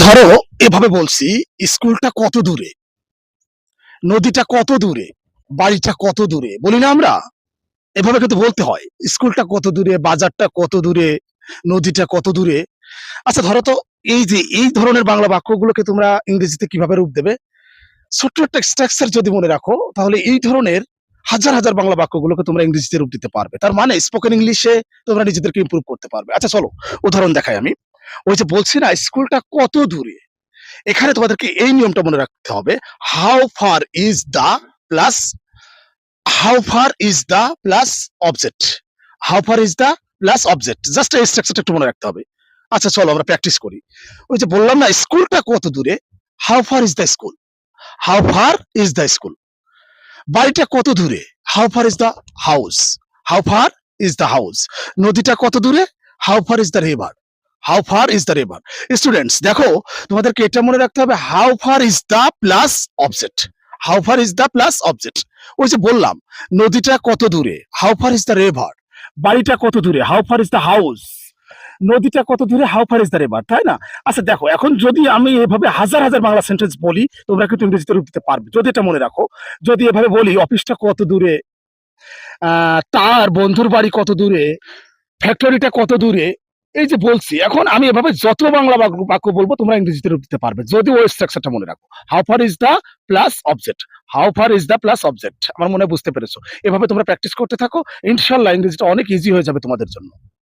ধরো এভাবে বলছি, স্কুলটা কত দূরে, নদীটা কত দূরে, বাড়িটা কত দূরে, বলি না আমরা? এভাবে কিন্তু বলতে হয়, স্কুলটা কত দূরে, বাজারটা কত দূরে, নদীটা কত দূরে। আচ্ছা ধরো তো, এই যে এই ধরনের বাংলা বাক্যগুলোকে তোমরা ইংরেজিতে কিভাবে রূপ দেবে? ছোট্ট একটা স্ট্রাকচার যদি মনে রাখো, তাহলে এই ধরনের হাজার হাজার বাংলা বাক্যগুলোকে তোমরা ইংরেজিতে রূপ দিতে পারবে। তার মানে স্পোকেন ইংলিশে তোমরা নিজেদেরকে ইমপ্রুভ করতে পারবে। আচ্ছা চলো উদাহরণ দেখাই আমি। ওই যে বলছি না, স্কুলটা কত দূরে, এখানে তোমাদেরকে এই নিয়মটা মনে রাখতে হবে। How far is the plus how far is the plus object, how far is the plus object, just এই স্ট্রাকচারটা একটু মনে রাখতে হবে। আচ্ছা চলো আমরা প্র্যাকটিস করি। ওই যে বললাম না, স্কুলটা কত দূরে, how far is the school, how far is the school. বাড়িটা কত দূরে, how far is the house, how far is the house. নদীটা কত দূরে, how far is the river, how far is the river. Students দেখো, তোমাদেরকে এটা মনে রাখতে হবে, how far is the plus object, how far is the plus object. ওই যে বললাম, নদীটা কত দূরে, how far is the river. বাড়িটা কত দূরে, how far is the house. নদীটা কত দূরে, how far is the river, তাই না? আচ্ছা দেখো, এখন যদি আমি এভাবে হাজার হাজার বাংলা সেন্টেন্স বলি, তোমরা কিন্তু ইংরেজিতে রূপ দিতে পারবে। যদি এটা মনে রাখো, যদি এভাবে বলি, অফিসটা কত দূরে, তার বন্ধুর বাড়ি কত দূরে, ফ্যাক্টরিটা কত দূরে, এই যে বলছি, এখন আমি এভাবে যত বাংলা বাক্য বলবো, তোমরা ইংরেজিতে রূপ দিতে পারবে যদি ওই স্ট্রাকচারটা মনে রাখো। How far is the plus object, how far is the plus object. আমার মনে হয় বুঝতে পেরেছো। এভাবে তোমরা প্র্যাকটিস করতে থাকো, ইনশাল্লাহ ইংরেজিটা অনেক ইজি হয়ে যাবে তোমাদের জন্য।